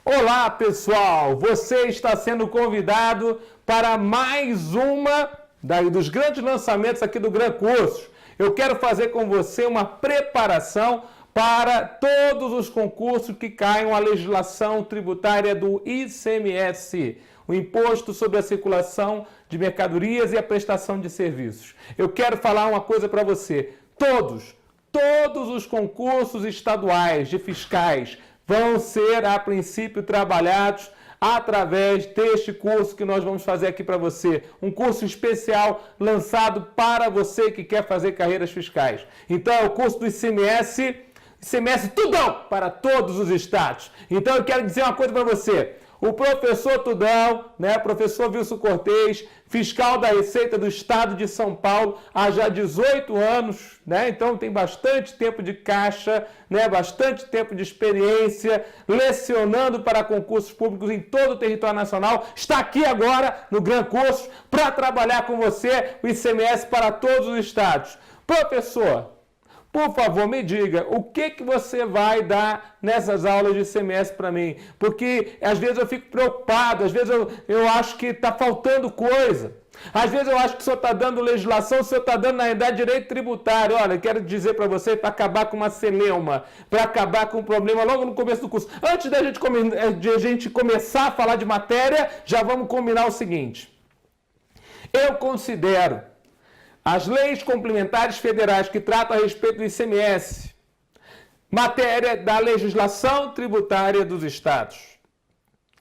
Olá, pessoal! Você está sendo convidado para mais uma dos grandes lançamentos aqui do Gran Cursos. Eu quero fazer com você uma preparação para todos os concursos que caiam a legislação tributária do ICMS, o Imposto sobre a Circulação de Mercadorias e a Prestação de Serviços. Eu quero falar uma coisa para você. Todos os concursos estaduais de fiscais vão ser, a princípio, trabalhados através deste curso que nós vamos fazer aqui para você. Um curso especial lançado para você que quer fazer carreiras fiscais. Então, é o curso do ICMS Tudão para todos os estados. Então, eu quero dizer uma coisa para você. O professor Tudão, professor Wilson Cortez, fiscal da Receita do Estado de São Paulo há já 18 anos, então tem bastante tempo de caixa, bastante tempo de experiência, lecionando para concursos públicos em todo o território nacional, está aqui agora no Gran Cursos para trabalhar com você o ICMS para todos os estados. Professor, por favor, me diga, o que você vai dar nessas aulas de ICMS para mim? Porque às vezes eu fico preocupado, às vezes eu acho que está faltando coisa. Às vezes eu acho que o senhor está dando legislação, o senhor está dando, na realidade, direito tributário. Olha, eu quero dizer para você, para acabar com uma celeuma, para acabar com um problema logo no começo do curso. Antes de a gente começar a falar de matéria, já vamos combinar o seguinte. Eu considero as leis complementares federais que tratam a respeito do ICMS, matéria da legislação tributária dos estados.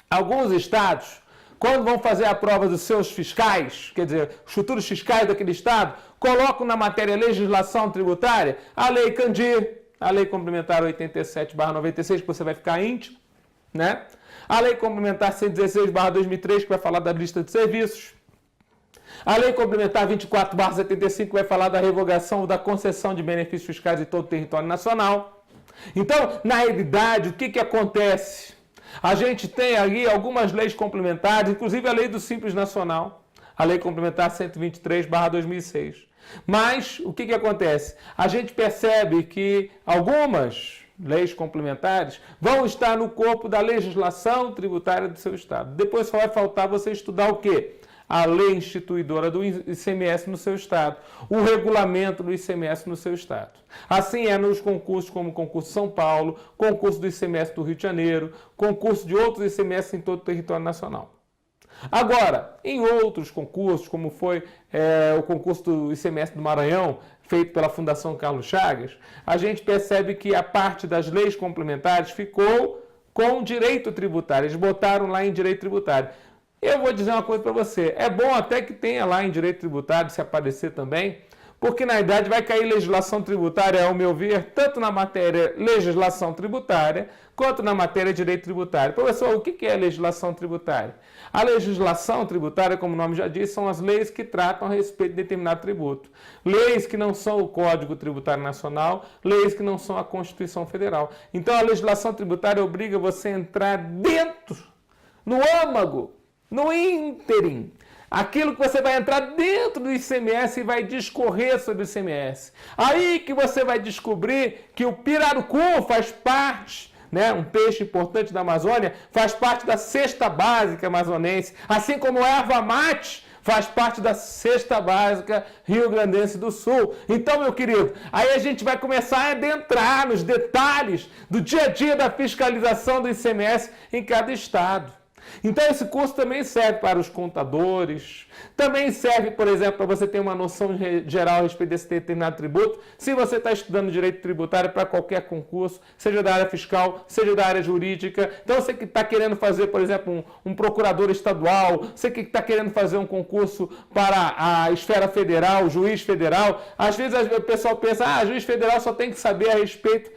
Alguns estados, quando vão fazer a prova dos seus fiscais, quer dizer, os futuros fiscais daquele estado, colocam na matéria legislação tributária a Lei Candir, a Lei Complementar 87/96, que você vai ficar íntimo, a Lei Complementar 116/2003, que vai falar da lista de serviços, a Lei Complementar 24/75 vai falar da revogação ou da concessão de benefícios fiscais em todo o território nacional. Então, na realidade, o que acontece? A gente tem aí algumas leis complementares, inclusive a Lei do Simples Nacional, a Lei Complementar 123/2006. Mas, o que acontece? A gente percebe que algumas leis complementares vão estar no corpo da legislação tributária do seu estado. Depois só vai faltar você estudar o quê? A lei instituidora do ICMS no seu estado, o regulamento do ICMS no seu estado. Assim é nos concursos como o concurso São Paulo, concurso do ICMS do Rio de Janeiro, concurso de outros ICMS em todo o território nacional. Agora, em outros concursos, como foi o concurso do ICMS do Maranhão, feito pela Fundação Carlos Chagas, a gente percebe que a parte das leis complementares ficou com direito tributário. Eles botaram lá em direito tributário. Eu vou dizer uma coisa para você, é bom até que tenha lá em direito tributário, se aparecer também, porque na verdade vai cair legislação tributária, ao meu ver, tanto na matéria legislação tributária, quanto na matéria direito tributário. Professor, o que é legislação tributária? A legislação tributária, como o nome já diz, são as leis que tratam a respeito de determinado tributo. Leis que não são o Código Tributário Nacional, leis que não são a Constituição Federal. Então a legislação tributária obriga você a entrar dentro, no âmago, no ínterim, aquilo que você vai entrar dentro do ICMS e vai discorrer sobre o ICMS. Aí que você vai descobrir que o pirarucu faz parte, um peixe importante da Amazônia, faz parte da cesta básica amazonense, assim como a erva mate faz parte da cesta básica rio-grandense do Sul. Então, meu querido, aí a gente vai começar a adentrar nos detalhes do dia a dia da fiscalização do ICMS em cada estado. Então esse curso também serve para os contadores, também serve, por exemplo, para você ter uma noção geral a respeito desse determinado tributo. Se você está estudando direito tributário para qualquer concurso, seja da área fiscal, seja da área jurídica, então você que está querendo fazer, por exemplo, um procurador estadual, você que está querendo fazer um concurso para a esfera federal, juiz federal, às vezes o pessoal pensa, juiz federal só tem que saber a respeito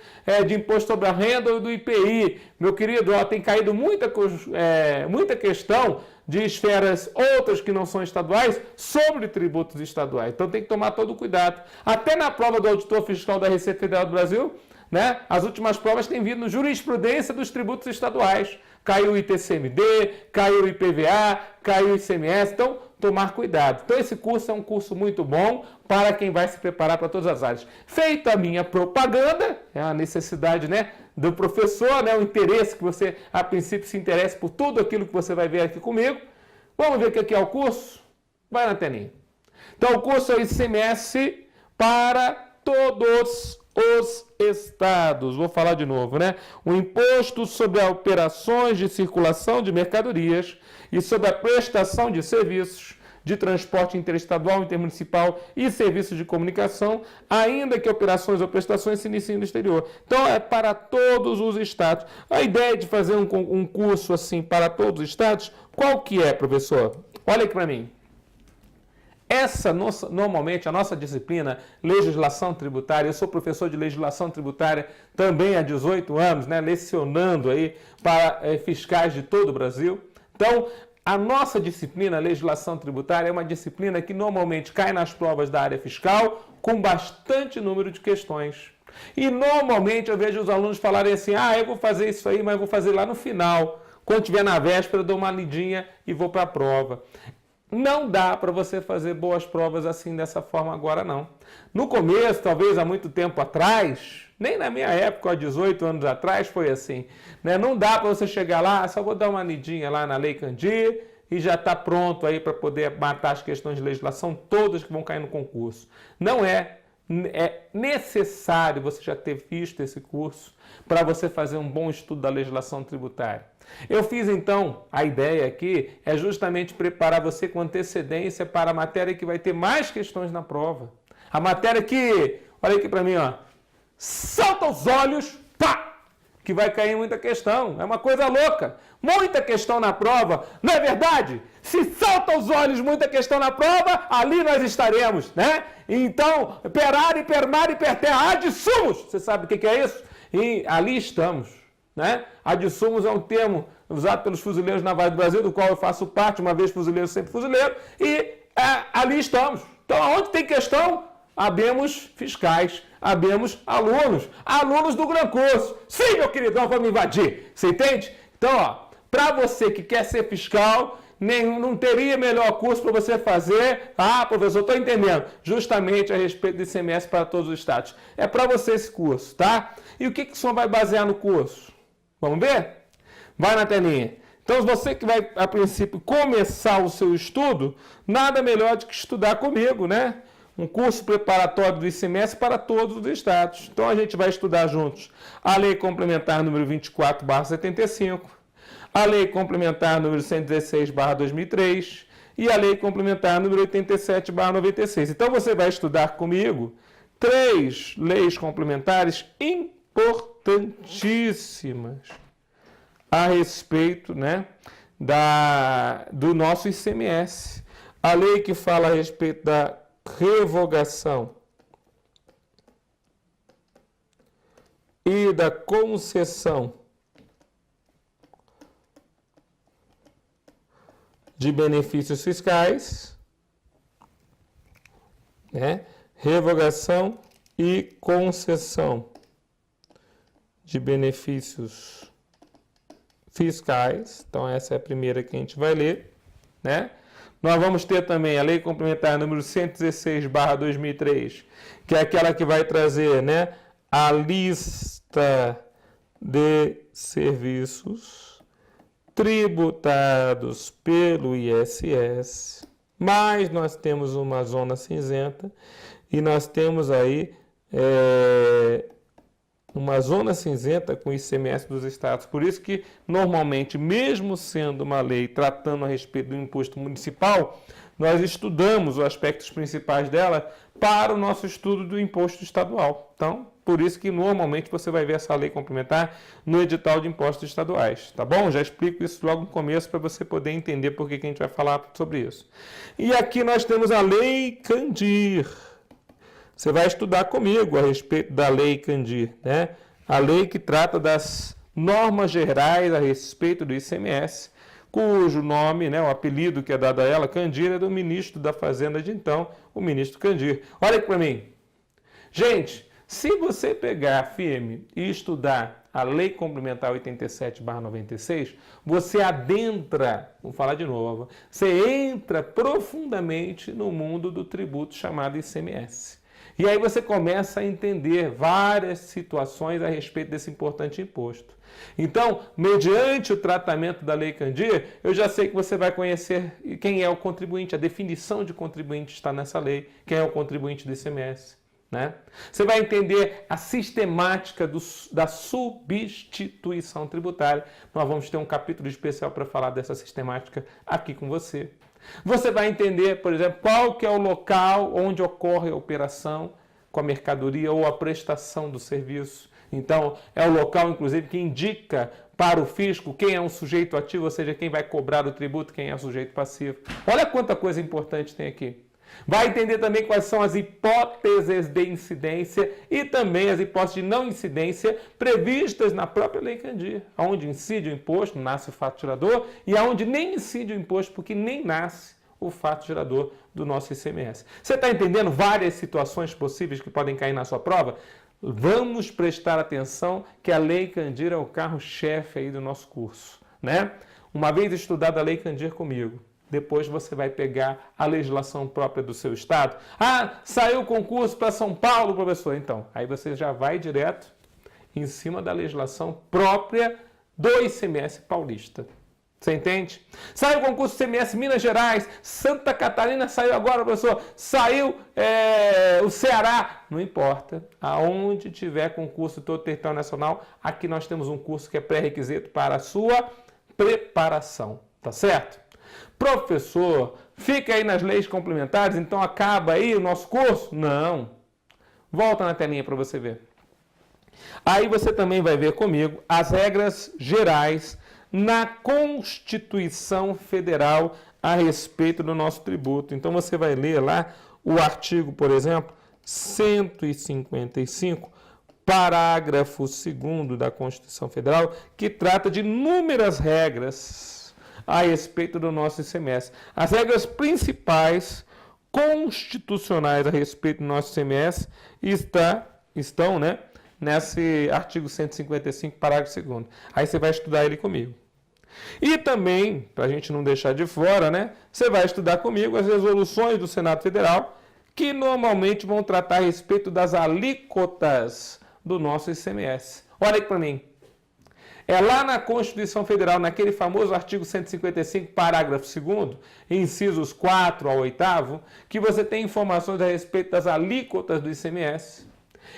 de imposto sobre a renda ou do IPI. Meu querido, tem caído muita questão de esferas outras que não são estaduais sobre tributos estaduais. Então tem que tomar todo o cuidado. Até na prova do auditor fiscal da Receita Federal do Brasil, as últimas provas têm vindo jurisprudência dos tributos estaduais. Caiu o ITCMD, caiu o IPVA, caiu o ICMS. Então tomar cuidado. Então esse curso é um curso muito bom para quem vai se preparar para todas as áreas. Feita a minha propaganda, é a necessidade, né, do professor, né, o interesse que você, a princípio, se interesse por tudo aquilo que você vai ver aqui comigo. Vamos ver o que é o curso? Vai na telinha. Então o curso é o ICMS para todos os estados. Vou falar de novo, né? O imposto sobre as operações de circulação de mercadorias e sobre a prestação de serviços de transporte interestadual, intermunicipal e serviços de comunicação, ainda que operações ou prestações se iniciem no exterior. Então, é para todos os estados. A ideia de fazer um curso assim para todos os estados, qual que é, professor? Olha aqui para mim. Normalmente, a nossa disciplina, legislação tributária, eu sou professor de legislação tributária também há 18 anos, né, lecionando aí para fiscais de todo o Brasil. Então, a nossa disciplina, legislação tributária, é uma disciplina que normalmente cai nas provas da área fiscal com bastante número de questões. E normalmente eu vejo os alunos falarem assim, eu vou fazer isso aí, mas vou fazer lá no final. Quando estiver na véspera, eu dou uma lidinha e vou para a prova. Não dá para você fazer boas provas assim, dessa forma agora, não. No começo, talvez há muito tempo atrás, nem na minha época, há 18 anos atrás, foi assim. Né? Não dá para você chegar lá, só vou dar uma lidinha lá na Lei Candir e já está pronto aí para poder matar as questões de legislação todas que vão cair no concurso. Não é. É necessário você já ter visto esse curso para você fazer um bom estudo da legislação tributária. Eu fiz, então, a ideia aqui é justamente preparar você com antecedência para a matéria que vai ter mais questões na prova. A matéria que, olha aqui para mim, ó, salta aos olhos, pá! Que vai cair muita questão. É uma coisa louca. Muita questão na prova, não é verdade? Se salta aos olhos muita questão na prova, ali nós estaremos, né? Então, perare, permare e perterra, ad sumos. Você sabe o que é isso? E ali estamos, né? Ad sumos é um termo usado pelos fuzileiros navais do Brasil, do qual eu faço parte, uma vez fuzileiro, sempre fuzileiro, e ali estamos. Então, onde tem questão, habemos fiscais, habemos alunos, alunos do Gran Curso. Sim, meu queridão, vamos invadir. Você entende? Então, ó, para você que quer ser fiscal, não teria melhor curso para você fazer. Professor, estou entendendo. Justamente a respeito do ICMS para todos os estados. É para você esse curso, tá? E o que o senhor vai basear no curso? Vamos ver? Vai na telinha. Então, você que vai, a princípio, começar o seu estudo, nada melhor do que estudar comigo, né? Um curso preparatório do ICMS para todos os estados. Então, a gente vai estudar juntos a Lei Complementar número 24/75, a Lei Complementar número 116/2003 e a Lei Complementar número 87/96. Então, você vai estudar comigo 3 leis complementares importantíssimas a respeito, né, do nosso ICMS. A lei que fala a respeito da revogação e da concessão de benefícios fiscais, né? Revogação e concessão de benefícios fiscais. Então, essa é a primeira que a gente vai ler, né? Nós vamos ter também a Lei Complementar número 116/2003, que é aquela que vai trazer, né, a lista de serviços tributados pelo ISS, mas nós temos uma zona cinzenta e nós temos aí uma zona cinzenta com o ICMS dos estados. Por isso que, normalmente, mesmo sendo uma lei tratando a respeito do imposto municipal, nós estudamos os aspectos principais dela para o nosso estudo do imposto estadual. Então, por isso que, normalmente, você vai ver essa lei complementar no edital de impostos estaduais, tá bom? Já explico isso logo no começo para você poder entender por que a gente vai falar sobre isso. E aqui nós temos a Lei Candir. Você vai estudar comigo a respeito da Lei Candir, né? A lei que trata das normas gerais a respeito do ICMS, cujo nome, né, o apelido que é dado a ela, Candir, é do ministro da Fazenda de então, o ministro Candir. Olha aqui para mim. Gente, Se você pegar firme e estudar a Lei Complementar 87/96, você adentra, vamos falar de novo, você entra profundamente no mundo do tributo chamado ICMS. E aí você começa a entender várias situações a respeito desse importante imposto. Então, mediante o tratamento da Lei Candir, eu já sei que você vai conhecer quem é o contribuinte, a definição de contribuinte está nessa lei, quem é o contribuinte do ICMS. Né? Você vai entender a sistemática da substituição tributária. Nós vamos ter um capítulo especial para falar dessa sistemática aqui com você. Você vai entender, por exemplo, qual que é o local onde ocorre a operação com a mercadoria ou a prestação do serviço. Então, é o local, inclusive, que indica para o fisco quem é um sujeito ativo, ou seja, quem vai cobrar o tributo, quem é o sujeito passivo. Olha quanta coisa importante tem aqui. Vai entender também quais são as hipóteses de incidência e também as hipóteses de não incidência previstas na própria Lei Candir, onde incide o imposto, nasce o fato gerador, e aonde nem incide o imposto, porque nem nasce o fato gerador do nosso ICMS. Você está entendendo várias situações possíveis que podem cair na sua prova? Vamos prestar atenção que a Lei Candir é o carro-chefe aí do nosso curso, né? Uma vez estudada a Lei Candir comigo, depois você vai pegar a legislação própria do seu estado. Ah, saiu o concurso para São Paulo, professor. Então, aí você já vai direto em cima da legislação própria do ICMS paulista. Você entende? Saiu o concurso ICMS Minas Gerais, Santa Catarina saiu agora, professor. Saiu o Ceará. Não importa. Aonde tiver concurso todo o território nacional, aqui nós temos um curso que é pré-requisito para a sua preparação. Tá certo? Professor, fica aí nas leis complementares, então acaba aí o nosso curso? Não. Volta na telinha para você ver. Aí você também vai ver comigo as regras gerais na Constituição Federal a respeito do nosso tributo. Então você vai ler lá o artigo, por exemplo, 155, parágrafo 2º da Constituição Federal, que trata de inúmeras regras a respeito do nosso ICMS. As regras principais constitucionais a respeito do nosso ICMS estão, né, nesse artigo 155, parágrafo 2º. Aí você vai estudar ele comigo. E também, para a gente não deixar de fora, né, você vai estudar comigo as resoluções do Senado Federal, que normalmente vão tratar a respeito das alíquotas do nosso ICMS. Olha aqui para mim. É lá na Constituição Federal, naquele famoso artigo 155, parágrafo 2º, incisos 4 ao 8º, que você tem informações a respeito das alíquotas do ICMS.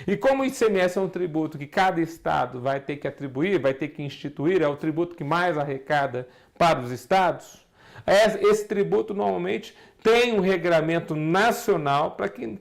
E como o ICMS é um tributo que cada estado vai ter que atribuir, vai ter que instituir, é o tributo que mais arrecada para os estados, esse tributo normalmente tem um regramento nacional para que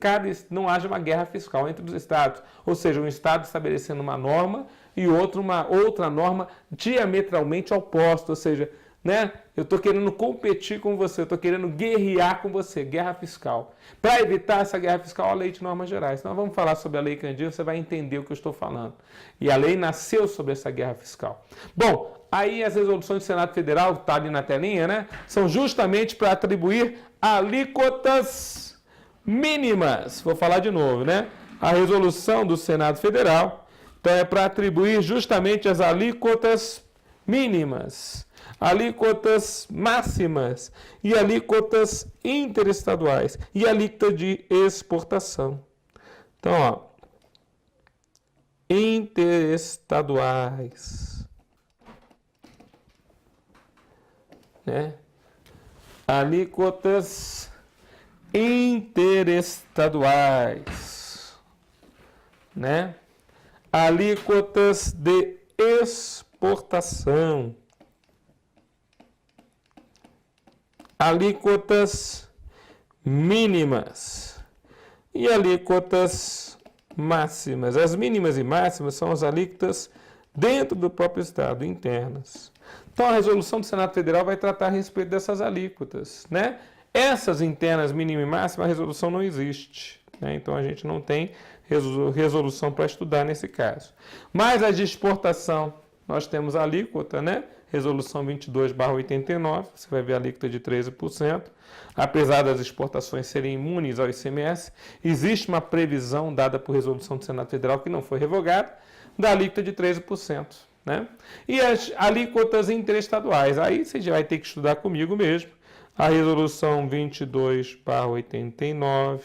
não haja uma guerra fiscal entre os estados. Ou seja, um estado estabelecendo uma norma e outro uma outra norma diametralmente oposta. Ou seja, né, eu estou querendo competir com você, eu estou querendo guerrear com você, guerra fiscal. Para evitar essa guerra fiscal, a lei de normas gerais. Então, vamos falar sobre a Lei Candir, você vai entender o que eu estou falando. E a lei nasceu sobre essa guerra fiscal. Bom, aí as resoluções do Senado Federal, está ali na telinha, né? São justamente para atribuir alíquotas mínimas. Vou falar de novo, né? A resolução do Senado Federal, então, é para atribuir justamente as alíquotas mínimas, alíquotas máximas e alíquotas interestaduais e alíquota de exportação. Então, ó, interestaduais, né? Alíquotas interestaduais, né? Alíquotas de exportação, alíquotas mínimas e alíquotas máximas. As mínimas e máximas são as alíquotas dentro do próprio estado, internas. Então, a resolução do Senado Federal vai tratar a respeito dessas alíquotas, né? Essas internas, mínima e máxima, a resolução não existe, né? Então, a gente não tem resolução para estudar nesse caso. Mas as de exportação, nós temos a alíquota, né? Resolução 22/89, você vai ver a alíquota de 13%. Apesar das exportações serem imunes ao ICMS, existe uma previsão dada por resolução do Senado Federal que não foi revogada, da alíquota de 13%. Né? E as alíquotas interestaduais, aí você já vai ter que estudar comigo mesmo. A resolução 22/89,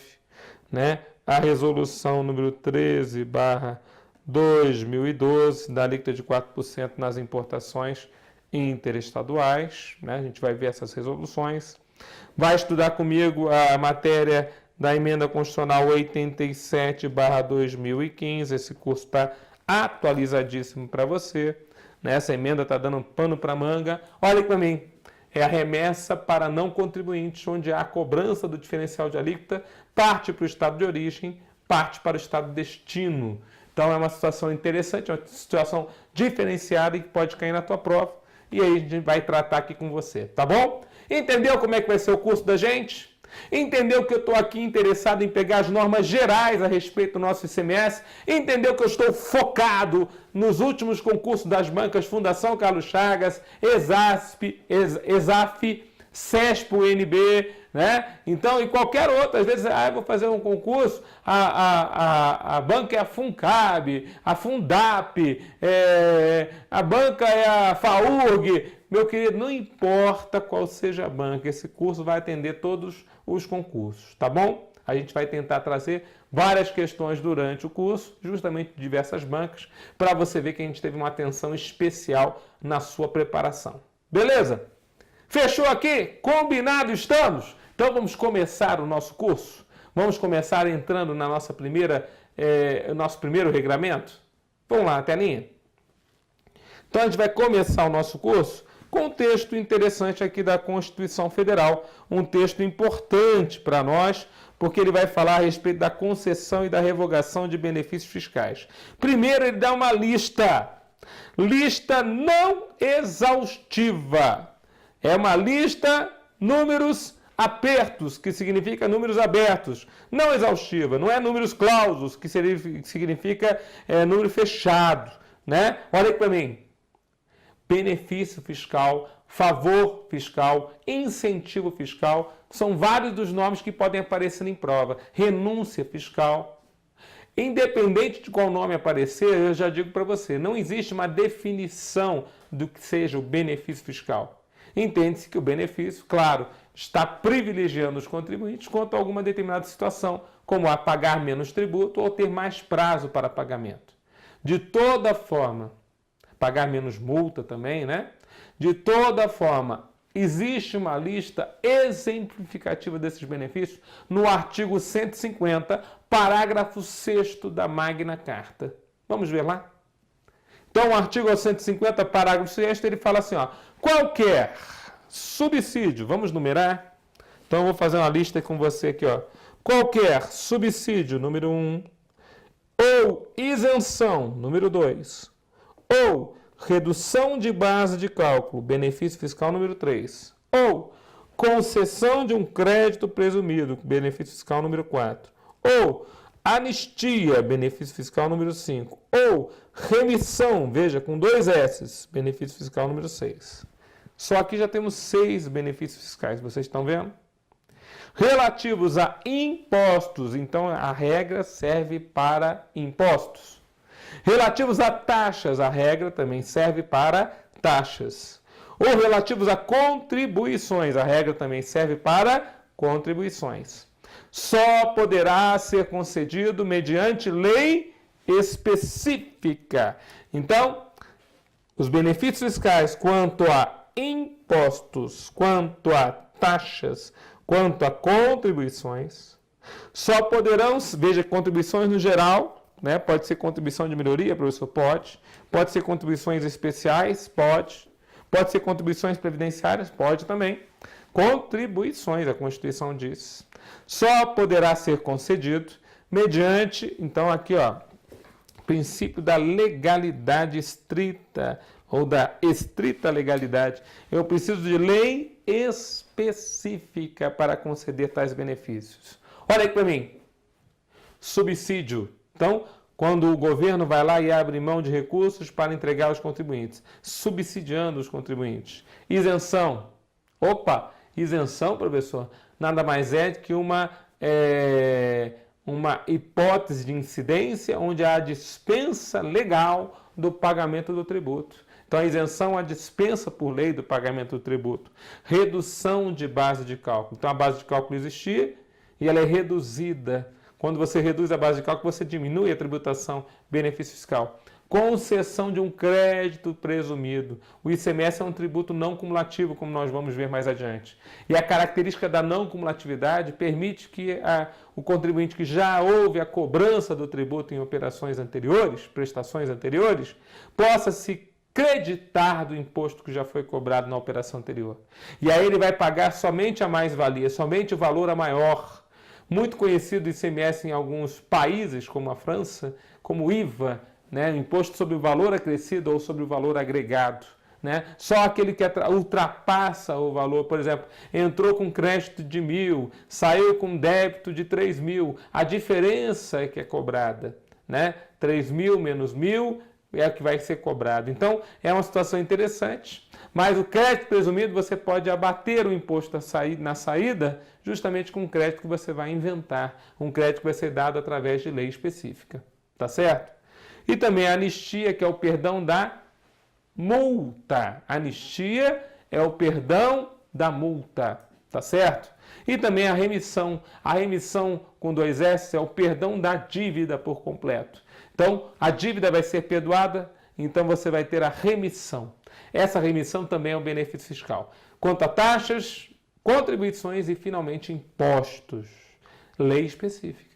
né? A resolução número 13/2012, da alíquota de 4% nas importações interestaduais, né? A gente vai ver essas resoluções. Vai estudar comigo a matéria da emenda constitucional 87/2015, esse curso está atualizadíssimo para você, né? Essa emenda está dando pano para manga. Olha aqui para mim, é a remessa para não contribuintes, onde a cobrança do diferencial de alíquota parte para o estado de origem, parte para o estado de destino. Então é uma situação interessante, uma situação diferenciada e que pode cair na tua prova. E aí a gente vai tratar aqui com você, tá bom? Entendeu como é que vai ser o curso da gente? Entendeu que eu estou aqui interessado em pegar as normas gerais a respeito do nosso ICMS? Entendeu que eu estou focado nos últimos concursos das bancas Fundação Carlos Chagas, ESAF, CESP, UNB, né? Então, e qualquer outro, às vezes, eu vou fazer um concurso, a banca é a FUNCAB, a FUNDAP, a banca é a FAURG. Meu querido, não importa qual seja a banca, esse curso vai atender todos os concursos, tá bom? A gente vai tentar trazer várias questões durante o curso, justamente de diversas bancas, para você ver que a gente teve uma atenção especial na sua preparação. Beleza? Fechou aqui? Combinado estamos? Então vamos começar o nosso curso? Vamos começar entrando na nossa nosso primeiro regramento? Vamos lá, telinha? Então a gente vai começar o nosso curso com um texto interessante aqui da Constituição Federal, um texto importante para nós, porque ele vai falar a respeito da concessão e da revogação de benefícios fiscais. Primeiro, ele dá uma lista não exaustiva. É uma lista números apertos, que significa números abertos, não exaustiva, não é números clausos, que significa número fechado, né? Olha aqui para mim. Benefício fiscal, favor fiscal, incentivo fiscal, são vários dos nomes que podem aparecer em prova. Renúncia fiscal. Independente de qual nome aparecer, eu já digo para você, não existe uma definição do que seja o benefício fiscal. Entende-se que o benefício, claro, está privilegiando os contribuintes quanto a alguma determinada situação, como a pagar menos tributo ou ter mais prazo para pagamento. De toda forma, pagar menos multa também, né? De toda forma, existe uma lista exemplificativa desses benefícios no artigo 150, parágrafo 6º da Magna Carta. Vamos ver lá? Então, o artigo 150, parágrafo 6º, ele fala assim, ó, qualquer subsídio, vamos numerar? Então, eu vou fazer uma lista com você aqui, ó. Qualquer subsídio, número 1, ou isenção, número 2, ou redução de base de cálculo, benefício fiscal número 3, ou concessão de um crédito presumido, benefício fiscal número 4, ou anistia, benefício fiscal número 5, ou remissão, veja, com 2 S's, benefício fiscal número 6. Só aqui já temos 6 benefícios fiscais, vocês estão vendo? Relativos a impostos, então a regra serve para impostos. Relativos a taxas, a regra também serve para taxas. Ou relativos a contribuições, a regra também serve para contribuições. Só poderá ser concedido mediante lei específica. Então, os benefícios fiscais quanto a impostos, quanto a taxas, quanto a contribuições, só poderão, veja, contribuições no geral, né? Pode ser contribuição de melhoria, professor? Pode ser contribuições especiais? Pode ser contribuições previdenciárias? Pode também. Contribuições, a Constituição diz. Só poderá ser concedido mediante, então aqui, ó, princípio da legalidade estrita, ou da estrita legalidade. Eu preciso de lei específica para conceder tais benefícios. Olha aí para mim. Subsídio. Então, quando o governo vai lá e abre mão de recursos para entregar aos contribuintes, subsidiando os contribuintes. Isenção. Opa, isenção, professor, nada mais é do que uma hipótese de incidência onde há dispensa legal do pagamento do tributo. Então, a isenção é a dispensa por lei do pagamento do tributo. Redução de base de cálculo. Então, a base de cálculo existia e ela é reduzida. Quando você reduz a base de cálculo, você diminui a tributação, benefício fiscal. Concessão de um crédito presumido. O ICMS é um tributo não cumulativo, como nós vamos ver mais adiante. E a característica da não cumulatividade permite que o contribuinte que já houve a cobrança do tributo em operações anteriores, prestações anteriores, possa se creditar do imposto que já foi cobrado na operação anterior. E aí ele vai pagar somente a mais-valia, somente o valor a maior. Muito conhecido o ICMS em alguns países, como a França, como o IVA, né? O imposto sobre o valor acrescido ou sobre o valor agregado. Né? Só aquele que ultrapassa o valor, por exemplo, entrou com crédito de 1.000, saiu com débito de 3.000, a diferença é que é cobrada. Né? 3.000 menos 1.000 é o que vai ser cobrado. Então, é uma situação interessante, mas o crédito presumido você pode abater o imposto na saída justamente com um crédito que você vai inventar, um crédito que vai ser dado através de lei específica. Tá certo? E também a anistia, que é o perdão da multa. Anistia é o perdão da multa, tá certo? E também a remissão. A remissão com 2 S é o perdão da dívida por completo. Então, a dívida vai ser perdoada, então você vai ter a remissão. Essa remissão também é um benefício fiscal. Quanto a taxas, contribuições e, finalmente, impostos. Lei específica.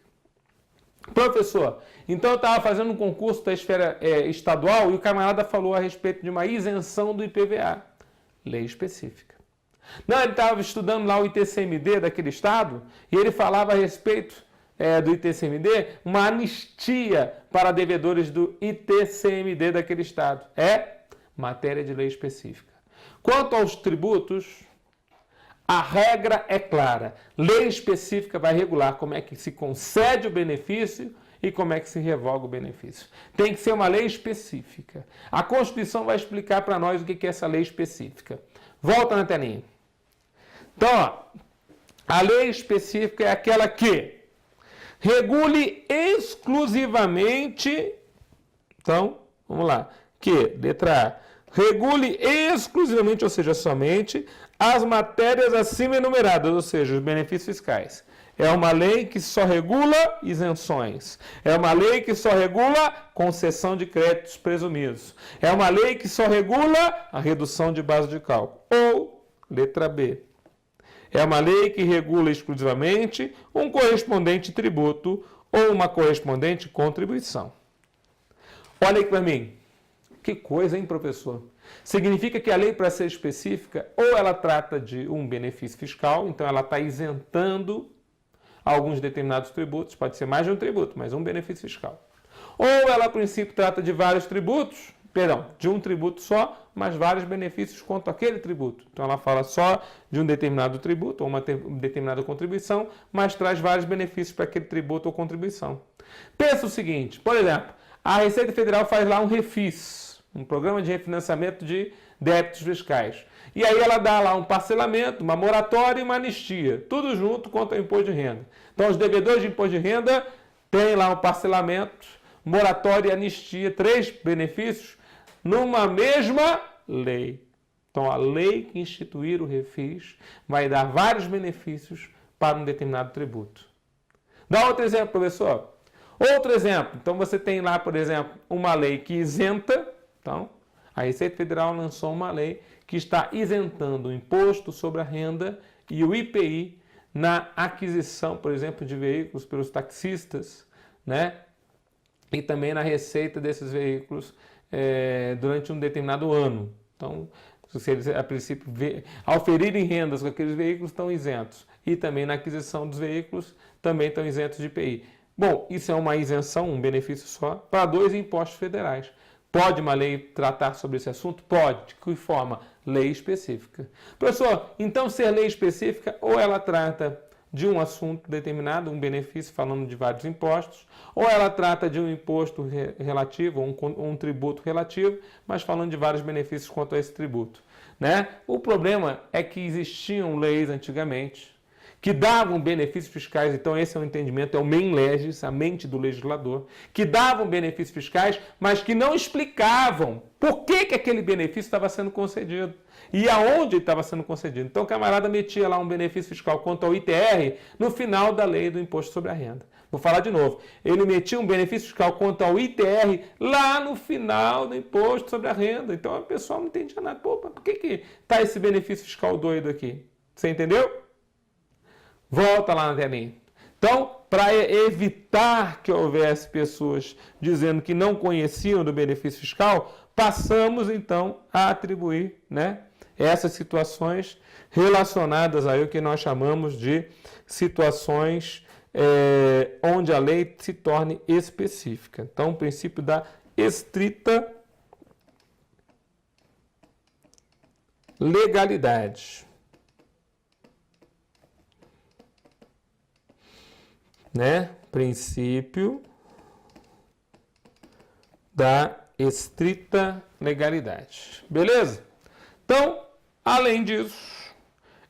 Professor, então eu estava fazendo um concurso da esfera estadual e o camarada falou a respeito de uma isenção do IPVA. Lei específica. Não, ele estava estudando lá o ITCMD daquele estado e ele falava a respeito do ITCMD, uma anistia para devedores do ITCMD daquele estado. É matéria de lei específica. Quanto aos tributos, a regra é clara. Lei específica vai regular como é que se concede o benefício e como é que se revoga o benefício. Tem que ser uma lei específica. A Constituição vai explicar para nós o que é essa lei específica. Volta na telinha. Então, ó, a lei específica é aquela que regule exclusivamente, então, vamos lá, que, letra A, regule exclusivamente, ou seja, somente, as matérias acima enumeradas, ou seja, os benefícios fiscais. É uma lei que só regula isenções. É uma lei que só regula concessão de créditos presumidos. É uma lei que só regula a redução de base de cálculo. Ou, letra B, é uma lei que regula exclusivamente um correspondente tributo ou uma correspondente contribuição. Olha aqui para mim. Que coisa, hein, professor? Significa que a lei, para ser específica, ou ela trata de um benefício fiscal, então ela está isentando alguns determinados tributos, pode ser mais de um tributo, mas um benefício fiscal. Ou ela, a princípio, trata de vários tributos, de um tributo só, mas vários benefícios quanto àquele tributo. Então ela fala só de um determinado tributo ou uma determinada contribuição, mas traz vários benefícios para aquele tributo ou contribuição. Pensa o seguinte, por exemplo, a Receita Federal faz lá um refis, um programa de refinanciamento de débitos fiscais. E aí ela dá lá um parcelamento, uma moratória e uma anistia, tudo junto quanto ao imposto de renda. Então os devedores de imposto de renda têm lá um parcelamento, moratória e anistia, 3 benefícios, numa mesma lei. Então, a lei que instituir o refis vai dar vários benefícios para um determinado tributo. Dá outro exemplo, professor. Outro exemplo. Então, você tem lá, por exemplo, uma lei que isenta. Então, a Receita Federal lançou uma lei que está isentando o imposto sobre a renda e o IPI na aquisição, por exemplo, de veículos pelos taxistas, né? E também na receita desses veículos durante um determinado ano. Então, se eles, a princípio, ao ferirem rendas com aqueles veículos, estão isentos. E também na aquisição dos veículos, também estão isentos de IPI. Bom, isso é uma isenção, um benefício só, para 2 impostos federais. Pode uma lei tratar sobre esse assunto? Pode. De que forma? Lei específica. Professor, então ser lei específica, ou ela trata de um assunto determinado, um benefício falando de vários impostos, ou ela trata de um imposto relativo, ou um tributo relativo, mas falando de vários benefícios quanto a esse tributo, né? O problema é que existiam leis antigamente que davam benefícios fiscais, então esse é o entendimento, é o main legis, a mente do legislador, que davam benefícios fiscais, mas que não explicavam por que aquele benefício estava sendo concedido e aonde ele estava sendo concedido. Então o camarada metia lá um benefício fiscal quanto ao ITR no final da lei do imposto sobre a renda. Vou falar de novo. Ele metia um benefício fiscal quanto ao ITR lá no final do imposto sobre a renda. Então o pessoal não entendia nada. Pô, por que está esse benefício fiscal doido aqui? Você entendeu? Volta lá na telinha. Então, para evitar que houvesse pessoas dizendo que não conheciam do benefício fiscal, passamos então a atribuir, né, essas situações relacionadas aí o que nós chamamos de situações onde a lei se torne específica. Então, o princípio da estrita legalidade. Né? Princípio da estrita legalidade. Beleza? Então, além disso,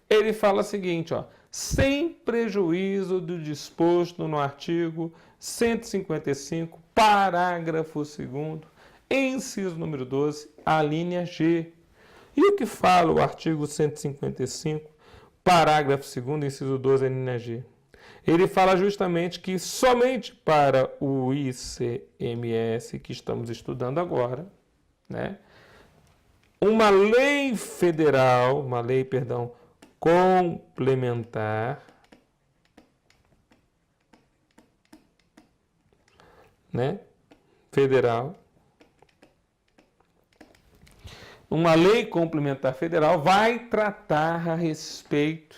ele fala o seguinte, ó, sem prejuízo do disposto no artigo 155, parágrafo 2º, inciso número 12, a linha G. E o que fala o artigo 155, parágrafo 2º, inciso 12, a linha G? Ele fala justamente que somente para o ICMS, que estamos estudando agora, né, uma lei federal, complementar, né, federal, uma lei complementar federal vai tratar a respeito,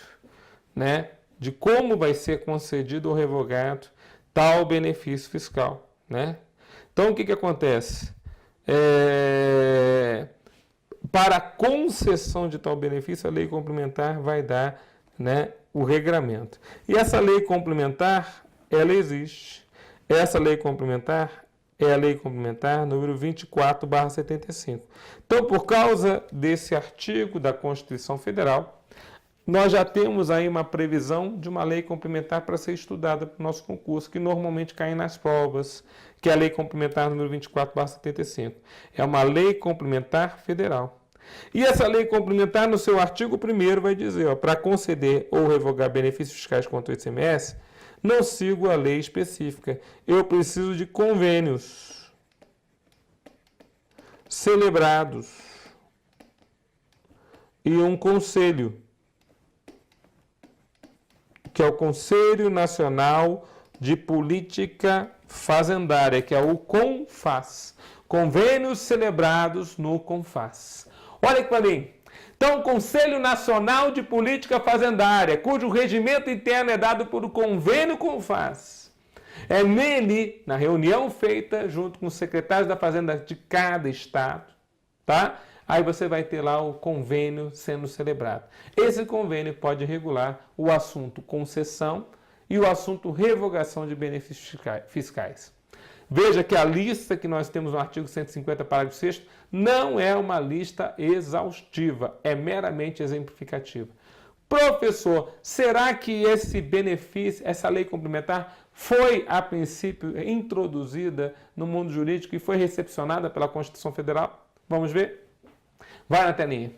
né, de como vai ser concedido ou revogado tal benefício fiscal, né? Então, o que acontece? Para a concessão de tal benefício, a lei complementar vai dar, né, o regramento. E essa lei complementar, ela existe. Essa lei complementar é a lei complementar número 24/75. Então, por causa desse artigo da Constituição Federal, nós já temos aí uma previsão de uma lei complementar para ser estudada para o nosso concurso, que normalmente cai nas provas, que é a lei complementar número 24/75. É uma lei complementar federal. E essa lei complementar, no seu artigo 1º, vai dizer, para conceder ou revogar benefícios fiscais contra o ICMS, não sigo a lei específica. Eu preciso de convênios celebrados e um conselho, que é o Conselho Nacional de Política Fazendária, que é o CONFAS. Convênios celebrados no CONFAS. Olha aqui para mim. Então, o Conselho Nacional de Política Fazendária, cujo regimento interno é dado por o Convênio CONFAS. É nele, na reunião feita junto com os secretários da Fazenda de cada estado, tá? Aí você vai ter lá o convênio sendo celebrado. Esse convênio pode regular o assunto concessão e o assunto revogação de benefícios fiscais. Veja que a lista que nós temos no artigo 150, parágrafo 6º, não é uma lista exaustiva, é meramente exemplificativa. Professor, será que esse benefício, essa lei complementar, foi, a princípio, introduzida no mundo jurídico e foi recepcionada pela Constituição Federal? Vamos ver? Vai na telinha.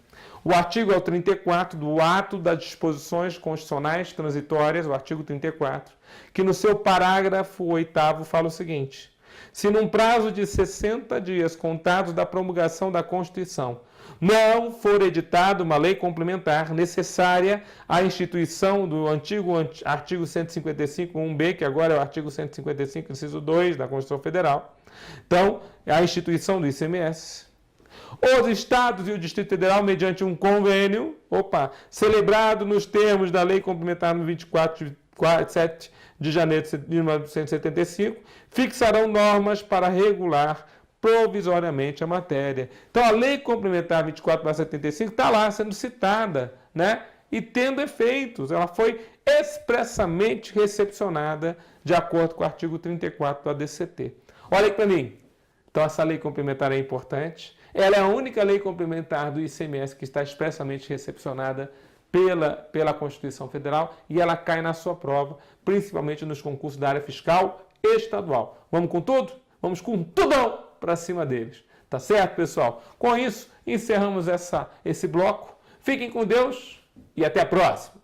O artigo é o 34 do Ato das Disposições Constitucionais Transitórias, o artigo 34, que no seu parágrafo 8º fala o seguinte: se num prazo de 60 dias contados da promulgação da Constituição não for editada uma lei complementar necessária à instituição do antigo artigo 155, 1b, que agora é o artigo 155, inciso 2 da Constituição Federal, então, a instituição do ICMS, os estados e o Distrito Federal, mediante um convênio, celebrado nos termos da Lei Complementar no 7 de janeiro de 1975, fixarão normas para regular provisoriamente a matéria. Então, a Lei Complementar 24/75 está lá sendo citada, né? E tendo efeitos. Ela foi expressamente recepcionada de acordo com o artigo 34 do ADCT. Olha aí para mim. Então, essa lei complementar é importante. Ela é a única lei complementar do ICMS que está expressamente recepcionada pela Constituição Federal e ela cai na sua prova, principalmente nos concursos da área fiscal estadual. Vamos com tudo? Vamos com tudão para cima deles. Tá certo, pessoal? Com isso, encerramos esse bloco. Fiquem com Deus e até a próxima.